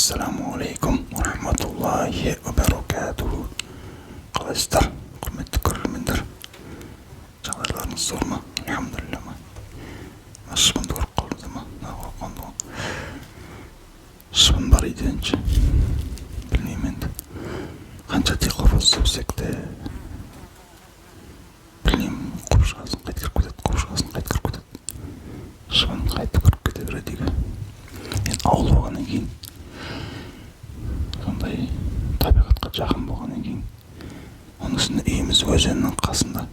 Assalamu alaikum wa rahmatullahi wa barakatuhu. Қалайсыздар, құрметті көрермендер? Жағдайларыңыз зор ма? Алхамдулилля ма? Шыбынды көріп қалдыңыздар ма? Шыбын бар үйденші. Білмеймін енді. Қанша тепловоз сөпсек те білмеймін, қуып шығасын, қайт кіріп кетеді, қуып шығасын, қайт кіріп кетеді. Шыбын қайтып кіріп кете береді екен. Енді ауыл болғаннан кейін сондай табиғатқа жақын болғаннан кейін оның үстіне үйіміз өзеннің қасында,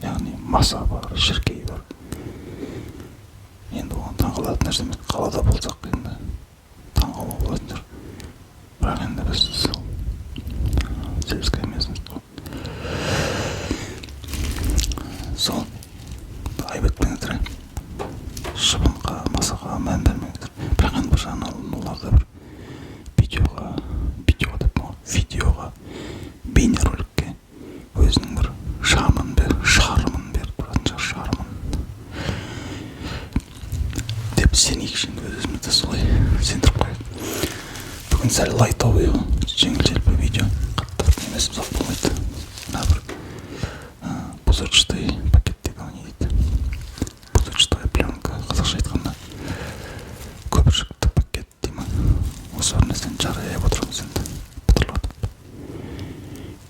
яғни маса бар, шіркей бар. Енді оған таңғалатын нәрсе емес, қалада болсақ енді таңғалу болатын шығар. Бірақ енді біз сельская местность қой. Сол айып етпеңіздер, шыбынға, масаға мән бермеңіздер. Бірақ енді бір жағынан оларда бір видеоға, бейнероликке өзінің бір шармын беріп тұратын шығар, шармын деп сенейікші, енді өзімізді солай сендіріп қояйық. Бүгін сәл лайтовый, жеңіл-желпі видео, қатты бір немес ұзақ болмайды. Мына бір пузырчатый пакет дейді, не дейді, пузырчатая пленка, қазақша айтқанда көпіршікті пакет деймін. Осы бір нәрсені жараяп отырамыз енді, бұтырлатып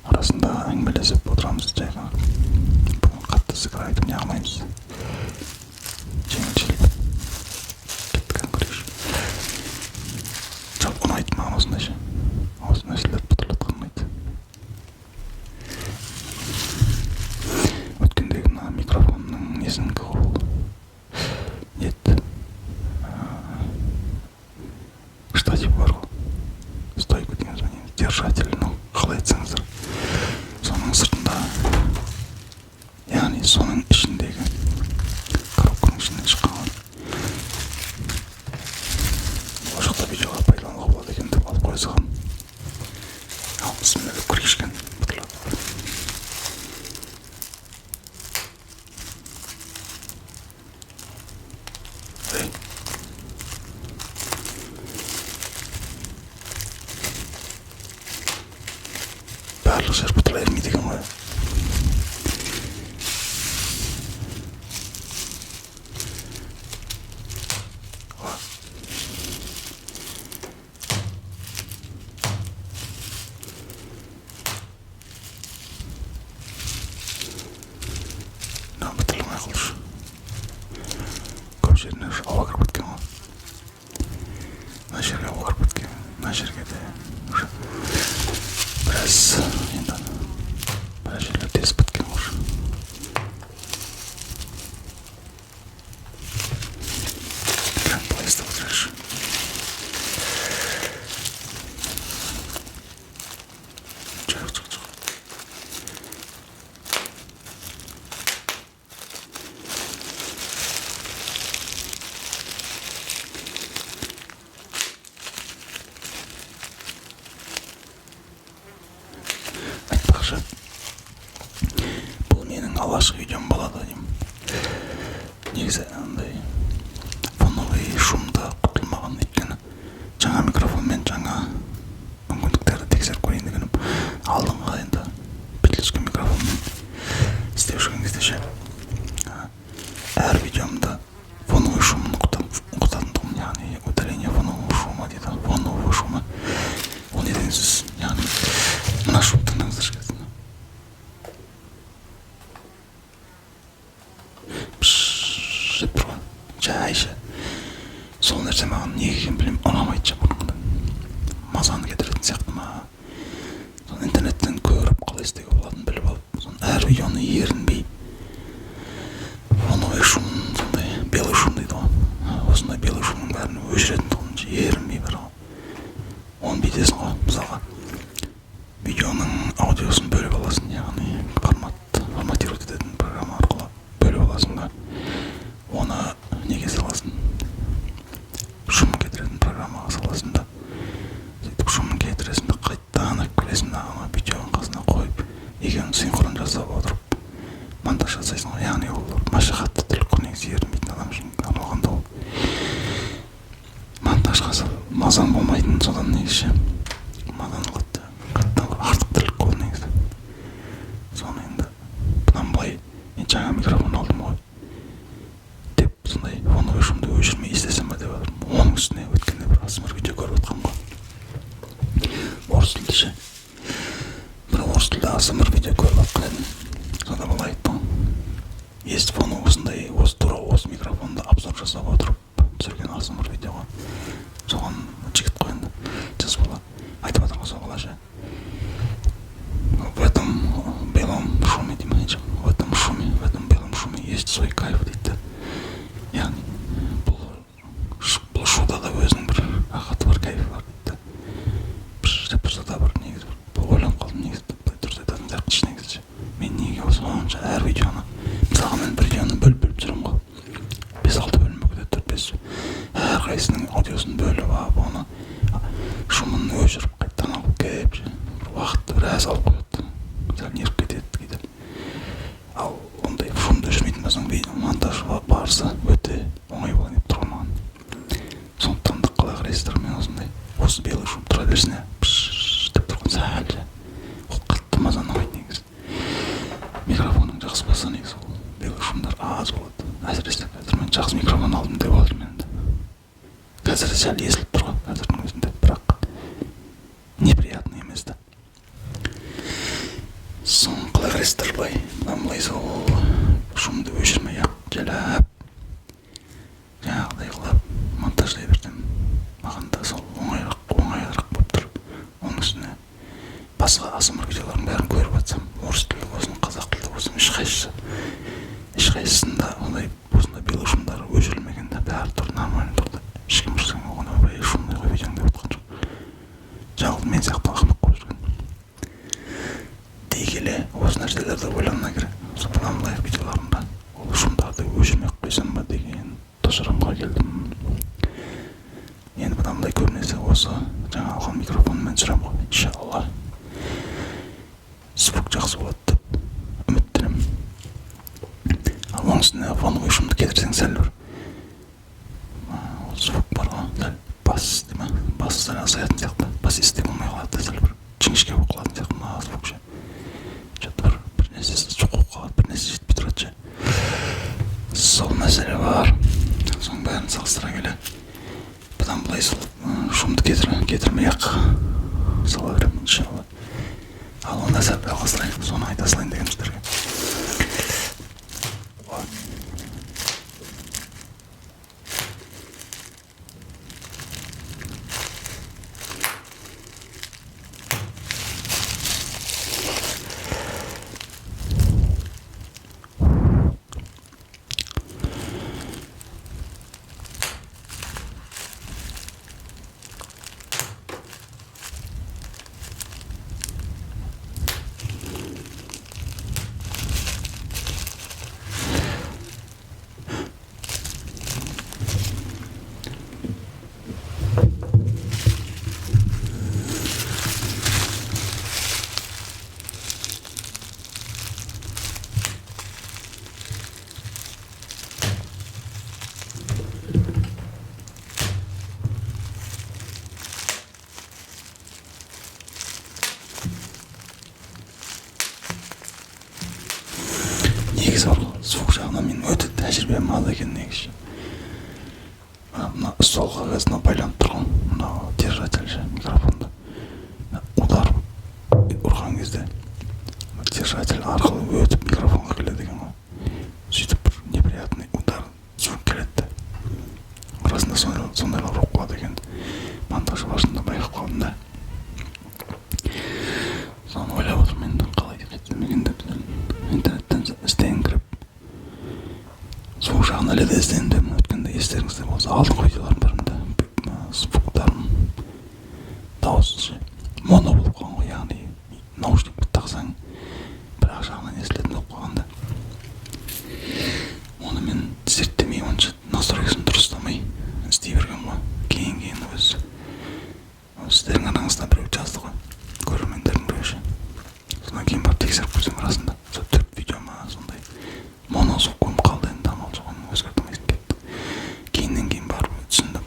арасында әңгімелесіп отырамыз. Жай ғана бүгін қатты зікір айтып не қылмаймыз, жеңіл-желпі кеттік көрейікші. Жалпы ұнайды маған осындай ше, осы нәрселерді бұтырлатқан ұнайды. Өткендегі мына микрофонның несінің ол нетті, штатив бар ғой, стойка деген звонение, держатель, ну қалай айтсаңыздар, соның сыртында, яғни соның ішіндегі коробканың ішінен шыққан ол жақта видеоға пайдалануға болады екен деп алып қоя салғам. Ал бісміллә деп көрейікші, бұтырлап. Барлық жер бұтыра ермейді екен ғой. Мына бұтырламай қалдыршы. Көп жеріне ауа кіріп кеткен ғой. Мына жерге ауа кіріп кеткен. Мына жерге де біраз енді біраз жерлер тесіп кеткен ғой. Былай істеп отырайықшы. Жоқ. Айтпақшы, бұл менің алғашқы видеом болады деймін. Негізі андай фоновый шумда құтылмаған, өйткені жаңа микрофонмен жаңа мүмкіндіктерді тексеріп көрейін дегенім. Алдыңғы енді бетлескен микрофонмен істеп жүрген кезде ше, әр видеомда фоновый шумын құтатындығым, яғни удаление фонового шума дейді, фонового шума. Ол не дегенсіз, яғни мына шум тыңдаңыздар шекесін. Деп тұр ғой, жайшы. Сол нәрсе маған неге екенін білмеймін, ұнамайды ше бұрынғыдан. Мазаны кетіретін сияқты ма. Соны интернеттен көріп қалай істеуге болатынын біліп алып, соны әр видеоны ерінбей фоновый шумын, сондай белый шум дейді ғой. Осындай белый шумның бәрін өшіретіндігін ерінбей бір ғой. Оны бүйтесің ғой, мысалға видеоның аудиосын бөліп аласың, яғни форматировать ететін программа арқылы бөліп аласың да, оны неге саласың, шум кетіретін программаға саласың да, сөйтіп шумын кетіресің да, қайттан алып келесің да, видеоның қасына қойып, екеуін синхрон жасап отырып монтаж жасайсың ғой. Яғни ол машақатты тірлік қой, негізі ерінбейтін адам үшін арналғанда ол мазаң болмайтын содан негізі мазаны алады. Қаттан бір артық тірлік қой негізі. Соны енді бұдан былай жаңа микрофон алдым ғой деп сондай фоновый шумды өшірмей істесем ба деп жатырмын. Оның үстіне өткенде бір асмыр видео көріп отқам ғой. Орыс тілді ше. Бір орыс тілді асмыр видео көріп отқан едім. Сонда бала айтты ғой. Есть фоны осындай, осы тура осы микрофонды обзор жасап отырып түсірген асмыр видеоға. Соған жігіт қой енді. Жас бала айтып жатыр ғой сол бала ше. В этом белом шуме деймін. В этом белом шуме есть свой кайф дейді. Яғни бұл шуда да өзінің бір рахаты бар, кайфы бар дейді. Бір сада бір негізі бір ойланып қалдым негізі дұрыс айтатын сияқты негізі. Мен неге осынша әр видеоны мысалға мен бір видеоны бөліп жүремін ғой. 5-6 бөлім өкіде 4-5 әр қайсының аудиосын бөліп алып оны шумын өшіріп қайттан алып келіп бір уақытты біраз алып қояды. Сәл неріп кетеді кейде. Ал ондай шумды өшірмейтін болсаң видео монтаж барысы өте оңай болайын деп тұрған маған. Сондықтан да қалай қарайсыздар, мен осындай осы белый шум тұра берсіне деп тұрған сәл ол қатты мазаны алады негізі. Микрофоның жақсы болса негізі ол белый шумдар аз болады. Әсіресе қазір мен жақсы микрофон алдым деп отырмын енді. Қазір сәл естіліп тұр ғой қазірдің өзінде, бірақ неприятный емес та. Соны қалай қарайсыздар былай? Былай сол шумды өшірмей ақ жайлап жаңағыдай қылып монтаждай берсем маған да сол оңайырақ болып тұр. Оның үстіне басқа асмр видеолардың бәрін көріп жатсам, орыс тілі болсын, қазақ тілі болсын, ешқайсысында осындай белый шумдар өшірілмеген де, бәрі тұр нормально тұрды. Ешкім тұрсаң оған ойбай шумный ғой видеоң деп отқан жоқ. Жалғыз мен сияқты ақымақ қойып жүрген. Дей келе осы нәрселерді ойлана керек. Содан былай видеоларымда ол шумдарды өшірмей қойсам ба деген тұжырымға келдім. Енді бұдан былай көбінесе осы жаңа алған микрофонмен жүремін ғой, иншалла. Звук жақсы болады деп үміттенемін. Ал оның үстіне фоновый шумды кетірсең сәл бір звук бар ғой, сәл бас дейма, бас сәл азаятын сияқты, бас ести болмай қалады, сәл бір жіңішке болып қалатын сияқты звук ше. Что-то бір нәрсесі жоқ болып қалады, бір нәрсе жетпей тұрады ше. Сол мәселе бар. Соның бәрін салыстыра келе бұдан былай сол шумды кетірмей ақ сала беремін иншалла. Ал онда сәл жалғастырайық, соны айта салайын деген сіздерге. Негізі звук жағынан мен өте тәжірибем аз екен негізі. Мына стол қағазына байланып тұрған мынау держатель микрофонда удар ұрған кезде держатель арқылы өтіп микрофонға келеді екен ғой. Сөйтіп бір неприятный удар звук келеді. Арасында сондайлар болып қалады екен. Монтаж барысында байқап қалдым да. Соны ойлап отырмын енді қалай қайтемеген деп интернеттен ізден кіріп звук жағын әлі де іздендім. Өткенде естеріңізде болса алдыңғы видеолардың бірінде звуктарым дауысы моно болып қалған ғой, яғни наушникті тақсаң бір-ақ жағынан естілетін болып қалғанда. Оны мен зерттемей онша настройкасын дұрыстамай істей берген ғой. Кейін өзі сіздердің араңызда біреу жазды ғой, көрермендердің біреуші. Содан кейін барып тексеріп көрсем арасында сол 4 видеома сондай моно звук болып қалды. Енді амал жоқ, оны өзгертіп кетті. Кейіннен кейін барып түсіндім.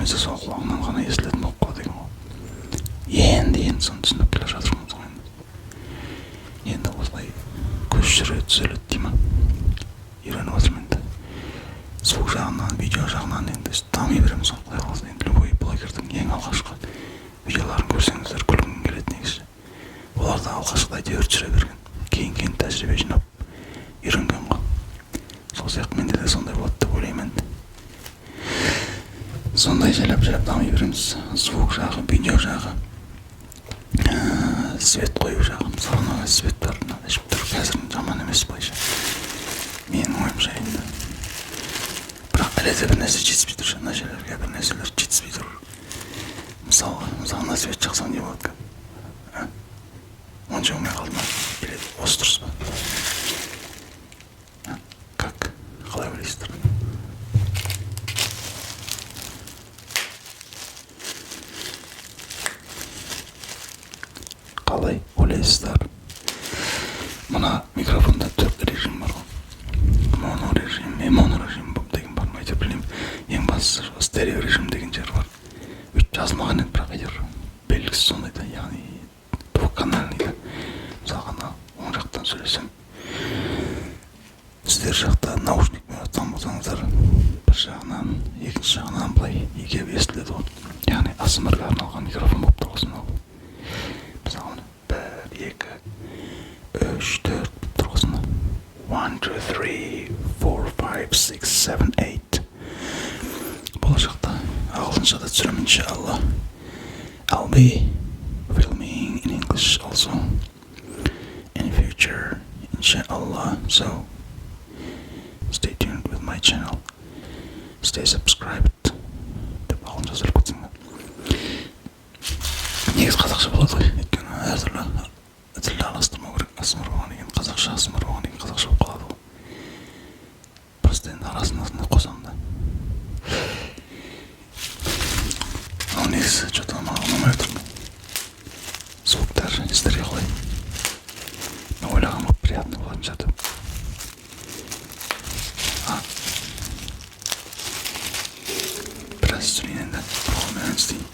немесе сол құлағынан ғана естілетін болып қалады екен ғой. Енді соны түсініп келе жатырмыз ғой. Енді осылай көз жүре түзеледі дей ма, үйреніп отырмын енді. Звук жағынан, видео жағынан енді дами береміз ғой, құдай қаласа. Енді любой блогердің ең алғашқы видеоларын көрсеңіздер күлгің келеді негізі. Олар да алғашқыда әйтеуір жүре берген, кейін тәжірибе жинап үйренген ғой. Сол сияқты менде де сондай болады деп ойлаймын енді. Сондай жайлап дами береміз. Звук жағы, видео жағы, свет қою жағы. Мысалы свет бар, қазір жаман емес былайша, менің ойымша енді. Бірақ әлі де бір нәрсе жетіспей тұр, мына жерлерге бір нәрселер жетіспей тұр. Мысалы мына свет жақсам не болады екен? Онша оңай қалды ма? Келеді, осы дұрыс па? Как? Қалай ойлайсыздар? Қалай ойлайсыздар? Мына микрофонда 4 режим бар ғой. Моно режим, моно режим деген бар ма? Әйтеуір білмеймін. Ең бастысы стерео режим деген жер бар. Өйтіп жазылмаған еді, бірақ әйтеуір белгісі сондай да, яғни двухканальный да. Мысалға оң жақтан сөйлесем, сіздер жақта наушникпен отқан болсаңыздар, бір жағынан, екінші жағынан былай екеу естіледі ғой. Яғни ASMR-ға арналған микрофон болып тұр осынау. Мысалы 1, 2, 3, 4 тұрғысында 1, 2, 3, 4, 5, 6, 7, 8. Болашақта ағылшыншада түсіремін, иншалла. I'll be filming in English also in future, inshallah. So stay tuned with my channel, stay subscribed деп ағылшынша сөйлеп кетсең. Негіз қазақша болады ғой, өйткені әртүрлі тілді араластырмау керек. ASMR болған деген қазақша, ASMR болған деген қазақша болып қалады ғой. Просто енді арасында қосам да. Ал негізі что-то маған ұнамай отыр. Звуктар сіздерге қалай? Мен ойлағам ғой приятный болатын шығар деп. Біраз сөйлейін енді, қолмен істейін.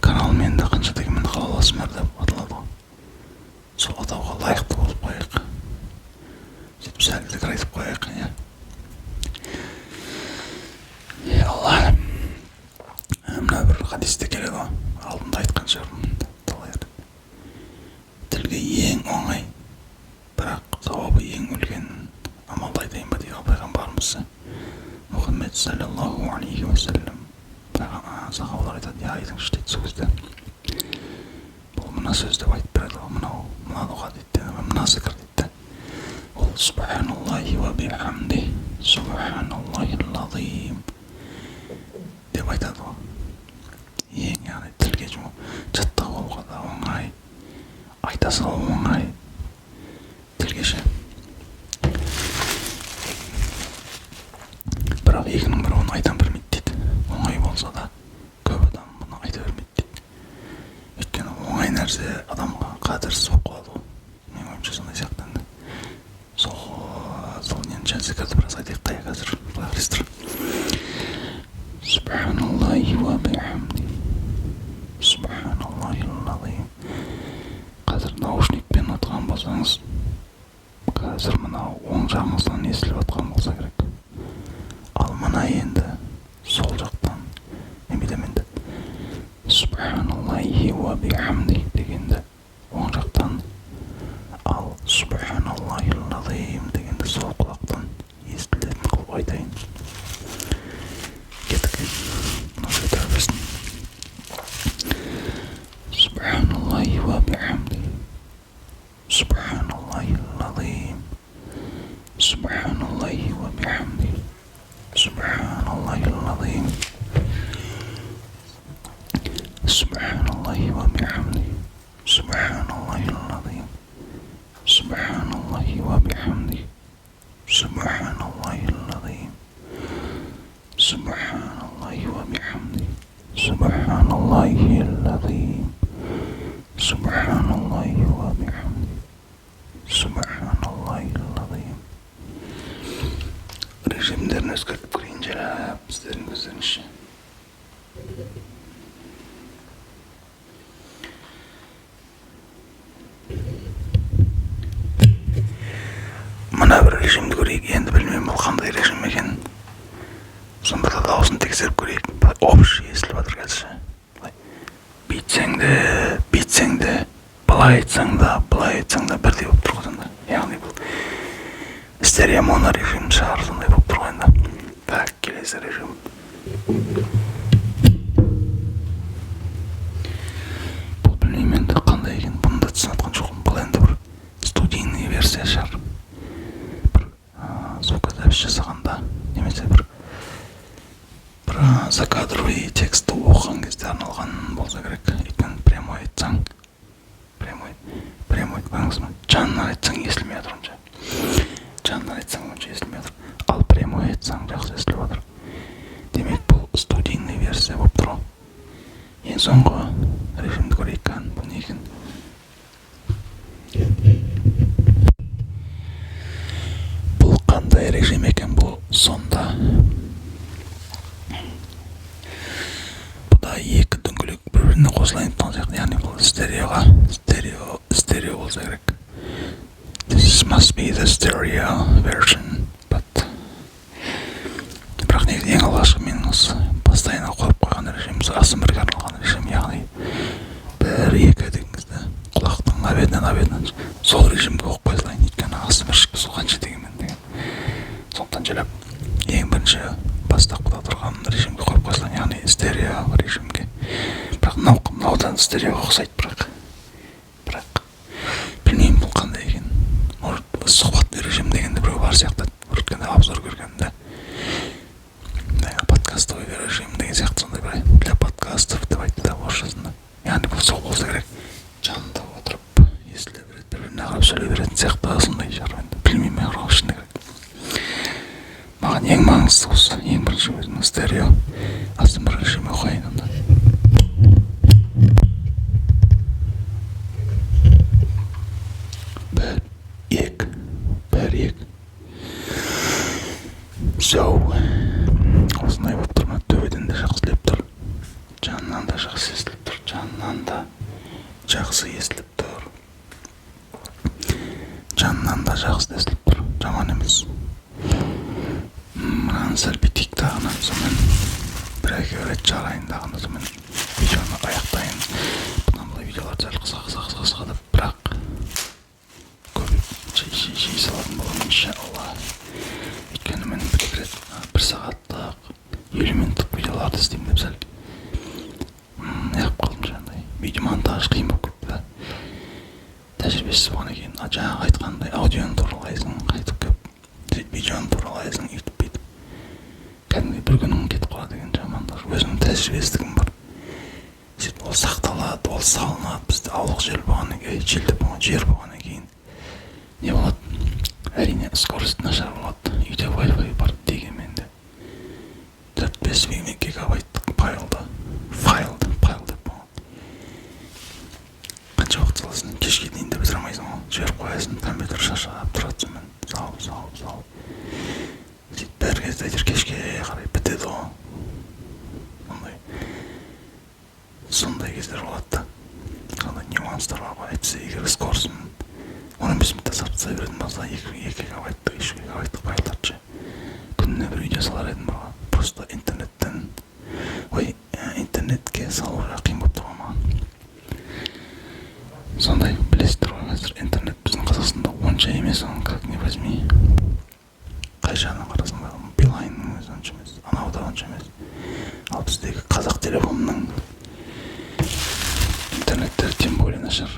Каналым енді қанша дегенмен халал ASMR деп аталады ғой. Сол атауға лайықты болып қояйық. Сөйтіп сәлдік айтып қояйық, иә. Алла. Мына бір хадисте келеді ғой. Алдында айтқан шығармын. Тілге ең оңай, бірақ сауабы ең үлкен амалды айтайын ба деген пайғамбарымыз Мұхаммед саллаллаху алейхи ва саллям. Сахабалар айтады, я айтыңызшы дейді сол кезде. Бұл мына сөз деп айтып береді ғой, мына дұға дейді, мына зікір дейді. Ол субханаллахи ва бихамди, субханаллахил азим деп айтады ғой. Ең яғни тілге жаттап алуға да оңай, айта салу оңай, тілгеше. Бірақ екінің бірі оны айтам бермейді дейді. Оңай болса да көп адам бұны айта бермейді дейді. Өйткені оңай нәрсе адамға қадірсіз болып қалады ғой. Мен ойымша сондай сияқты енді. Сол нені зікірді біраз айтайық та қазір. Былай қарайсыздар. Субханаллахи ва бихамди, субханаллахил азим. Қазір наушникпен отқан болсаңыз, қазір мынау оң жағыңыздан естіліп отқан болса керек. Ал мына енді сол жақтан немедем енді субханаллахи ва бихамди дегенді оң жақтан, ал субханаллахил азим дегенді сол құлақтан естілетін қылып айтайын. Кеттік. Мына сөйтіп берсін. Субханаллахи ва бихамди, субханаллахил азим, субханаллахи ва бихамди, سبحان Subhanallahil-azim. Subhanallahi wa bihamdi. Subhanallahil-azim. Rejimlerini özgürtüp kırınca bizlerin gözlenişi. Mına bir rejimdi göreyik, endi bilmeyim bu qanday rejim eken. Son bir de dağısını tekserip göreyik. Общий esli badır gelişi. Bitsең de, былай айтсаң да бірдей болып тұрғызын да. Яғни бұл стерео моно режим шығар сондай болып тұрған да. Так, келесі режим. Бұл білмеймін енді қандай екен, бұны да түсінатқан жоқпын. Бұл енді бір студийный версия шығар. Бір звукозапись жасағанда немесе бір закадровый текстті оқыған кезде арналған болса керек. Өйткені прямой айтсаң, прямой айтпаңыз ма? Жанынан айтсаң естілмей жатыр онша. Жанынан айтсаң онша естілмей жатыр. Ал прямой айтсаң жақсы естіліп жатыр. Демек бұл студийный версия болып тұр. Ең соңғы режимді көрейік. Бұл не екен? Бұл қандай режим екен? Бұл сонда. Бұда екі дөңгелек бір-біріне қосылайын тұрған сияқты. Яғни бұл стерео болса керек. This must be the stereo version, but бірақ негізі ең алғашқы мен осы постоянно қойып қойған режим, ASMR-ге арналған режим, яғни бір екі дегеніңізді құлақтың абетінен сол режимге қойып қоя салайын. Өйткені ASMR сол қанша дегенмен деген. Сондықтан жайлап ең бірінші бастапқыда тұрған режимге қойып қоя салайын, яғни стерео режимге. Бірақ мынаудан стереоға ұқсайды, бірақ білмеймін бұл қандай екен. Может, сұхбат режим дегенде біреу бар сияқты. Өткенде обзор көргенде подкастовый режим деген сияқты сондай бір для подкастов деп айтты да орысшасында. Яғни бұл сол болса керек. Жанында отырып естіле береді, бір-біріне қарап сөйлей беретін сияқты сондай шығар. Білмеймін, бірақ шыны керек. Маған ең маңыздысы осы, ең бірінші өзінің стерео ASMR режимі қойын онда. Бір ек. Осындай болып тұр ма? Төбеден де жақсы естіліп тұр. Жанынан да жақсы естіліп тұр. Жаман емес. Мынаны сәл бүйтейік дағына. Сонымен бір-екі рет жарайын дағына. Сонымен видеоны аяқтайын. Бұдан бұлай видеоларды сәл қысқа деп, бірақ жиі салатын боламын, иншалла. Өйткені мен бір сағаттық 50 минуттық видеоларды істеймін деп сәл неғып қалдым жаңағыдай. Видео монтаж қиын болып кетті да. Тәжірибесіз болғаннан кейін жаңағы айтқандай аудионы туралайсың, қайтып келіп видеоны туралайсың, өйтіп-бүйтіп. Кәдімгідей бір күнің кетіп қалады деген жамандық. Өзімнің тәжірибесіздігім бар. Сөйтіп ол сақталады, ол салынады. Бізде ауылдық жер болғаннан кейін не болады? Әрине скорость нашар болады. Үйде Wi-Fi бар дегенмен де 4-5 гигабайттық файлды деп болады. Қанша уақыт саласың? Кешке дейін де бітіре алмайсың ғой. Жіберіп қоясың, компьютер шаршап тұрады, сонымен салып. Сөйтіп бәрі кезде әйтеуір кешке қарай бітеді ғой. Сондай кездер болады да. Сондай нюанстар бар ғой. Әйтпесе егер скоростың 15 минутта сапса беретін болса 2 гигабайттық, 3 гигабайттық файлдарды күніне бір видео салар едім барға. Просто интернетке салу қиын болып тұрған маған. Сондай білесіздер ғой, қазір интернет біздің Қазақстанда онша емес, оны как не возьми. Қай жағынан қарасаң да, Билайнның өзі онша емес, анау да онша емес. Ал біздегі қазақ телефонның интернеттері тем более нашар.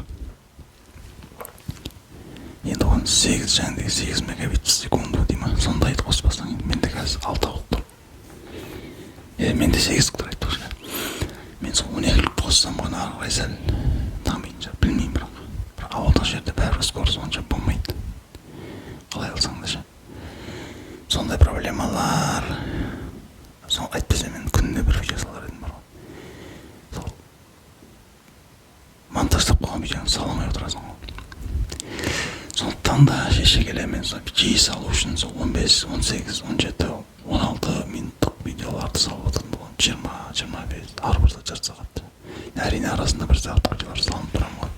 Енді оған 8 мегабит в секунду дейма, сондайды қоспасаң, менде қазір 6 болып тұр. Менде 8 тұрайды уже. Мен сол 12-лік қоссам ғана ары қарай сәл дамитын шығар, білмеймін бірақ. Ауылдық жерде бәрібір скорость онша болмайды. Қалай алсаң да ше. Сондай проблемалар. Айтпаса мен күніне бір видео салар едім бар ғой. жиі салу үшін 15, 18, 17, 16 минуттық видеоларды салып отырдым болған. 20-25, арбырда жарты сағат. Әрине арасында бір сағаттық видеолар салынып тұрамын ғой.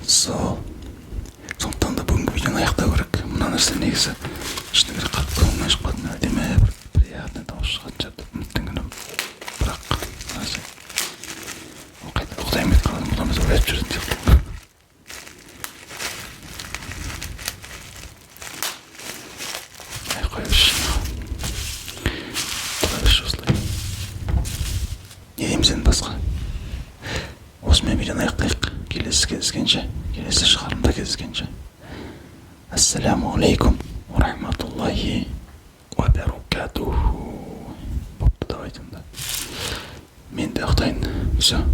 Сондықтан да бүгінгі видеоны аяқтау керек. Мына нәрсе негізі шыны керек қатты көңілімнен шықпады. Әдемі бір приятный дауыс шығатын шығар деп үміттенгенім. Бірақ нәрсе қайта ұйықтаймын деп қалдым. Бұдан біз ойлап жүретін сияқты. Қоя берші. Қоя берші осылай. Не дейміз енді басқа? Осымен видеоны аяқтайық. Келесі шығарымда кездескенше. Ассаламу алейкум ва рахматуллахи ва баракатуху. Бопты, давайте. Мен де ұйықтайын. Все.